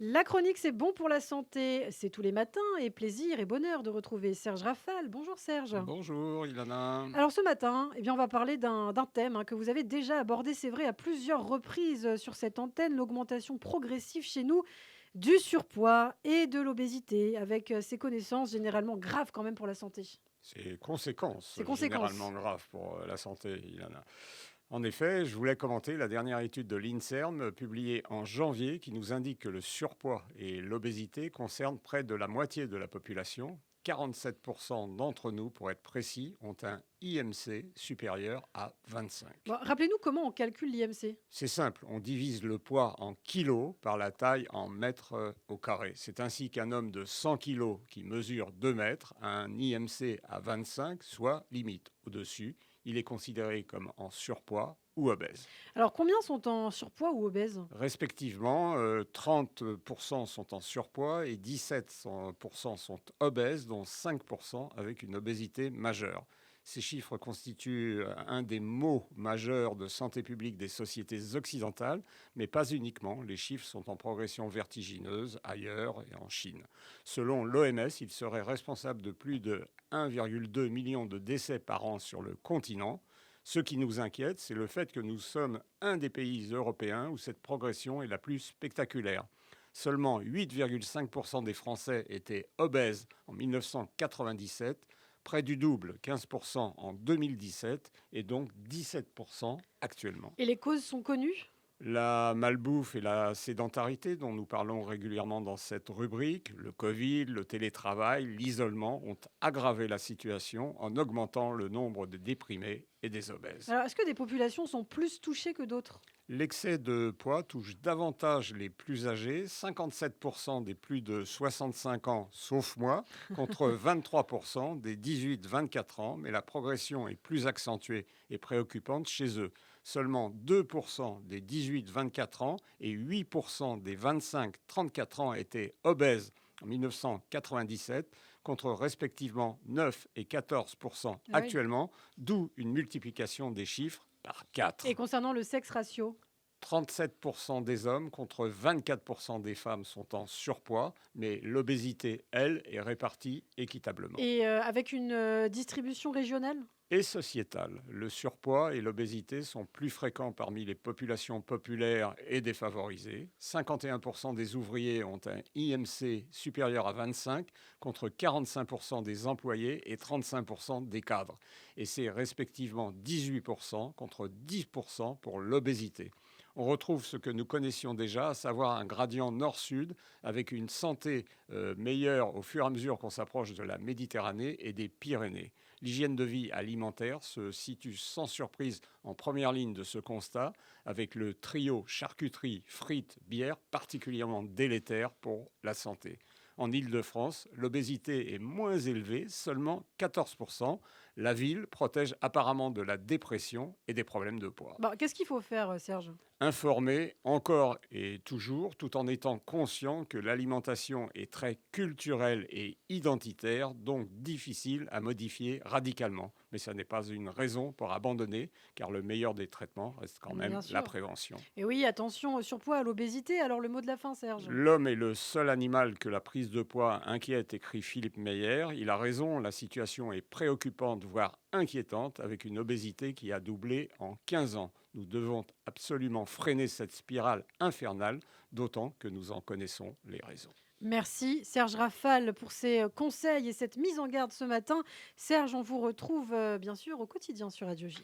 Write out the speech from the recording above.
La chronique, c'est bon pour la santé. C'est tous les matins et plaisir et bonheur de retrouver Serge Rafal. Bonjour Serge. Bonjour Ilana. Alors ce matin, on va parler d'un thème que vous avez déjà abordé, c'est vrai, à plusieurs reprises sur cette antenne, l'augmentation progressive chez nous du surpoids et de l'obésité, avec ces connaissances généralement graves quand même pour la santé. Ces conséquences Ces généralement conséquences. graves pour la santé, Ilana. En effet, je voulais commenter la dernière étude de l'INSERM publiée en janvier qui nous indique que le surpoids et l'obésité concernent près de la moitié de la population. 47% d'entre nous, pour être précis, ont un IMC supérieur à 25. Bon, rappelez-nous comment on calcule l'IMC. C'est simple, on divise le poids en kilos par la taille en mètres au carré. C'est ainsi qu'un homme de 100 kilos qui mesure 2 mètres a un IMC à 25, soit limite au-dessus. Il est considéré comme en surpoids ou obèse. Alors combien sont en surpoids ou obèses? Respectivement, 30% sont en surpoids et 17% sont obèses, dont 5% avec une obésité majeure. Ces chiffres constituent un des maux majeurs de santé publique des sociétés occidentales, mais pas uniquement. Les chiffres sont en progression vertigineuse ailleurs et en Chine. Selon l'OMS, il serait responsable de plus de 1,2 million de décès par an sur le continent. Ce qui nous inquiète, c'est le fait que nous sommes un des pays européens où cette progression est la plus spectaculaire. Seulement 8,5% des Français étaient obèses en 1997, près du double, 15% en 2017 et donc 17% actuellement. Et les causes sont connues? La malbouffe et la sédentarité dont nous parlons régulièrement dans cette rubrique, le Covid, le télétravail, l'isolement ont aggravé la situation en augmentant le nombre de déprimés et des obèses. Alors est-ce que des populations sont plus touchées que d'autres? L'excès de poids touche davantage les plus âgés, 57% des plus de 65 ans, sauf moi, contre 23% des 18-24 ans, mais la progression est plus accentuée et préoccupante chez eux. Seulement 2% des 18-24 ans et 8% des 25-34 ans étaient obèses en 1997, contre respectivement 9 et 14% Ah oui. actuellement, d'où une multiplication des chiffres par Et 4. concernant le sexe ratio? 37% des hommes contre 24% des femmes sont en surpoids, mais l'obésité, elle, est répartie équitablement. Et avec une distribution régionale? Et sociétale, le surpoids et l'obésité sont plus fréquents parmi les populations populaires et défavorisées. 51% des ouvriers ont un IMC supérieur à 25 contre 45% des employés et 35% des cadres. Et c'est respectivement 18% contre 10% pour l'obésité. On retrouve ce que nous connaissions déjà, à savoir un gradient nord-sud avec une santé meilleure au fur et à mesure qu'on s'approche de la Méditerranée et des Pyrénées. L'hygiène de vie alimentaire se situe sans surprise en première ligne de ce constat, avec le trio charcuterie, frites, bière particulièrement délétère pour la santé. En Île-de-France, l'obésité est moins élevée, seulement 14%. La ville protège apparemment de la dépression et des problèmes de poids. Bah, qu'est-ce qu'il faut faire, Serge? Informer encore et toujours, tout en étant conscient que l'alimentation est très culturelle et identitaire, donc difficile à modifier radicalement. Mais ça n'est pas une raison pour abandonner, car le meilleur des traitements reste quand même Bien la sûr. prévention. Et oui, attention au surpoids, à l'obésité. Alors le mot de la fin, Serge? L'homme est le seul animal que la prise de poids inquiète, écrit Philippe Meyer. Il a raison, la situation est préoccupante, voire inquiétante, avec une obésité qui a doublé en 15 ans. Nous devons absolument freiner cette spirale infernale, d'autant que nous en connaissons les raisons. Merci Serge Rafal pour ces conseils et cette mise en garde ce matin. Serge, on vous retrouve bien sûr au quotidien sur Radio J.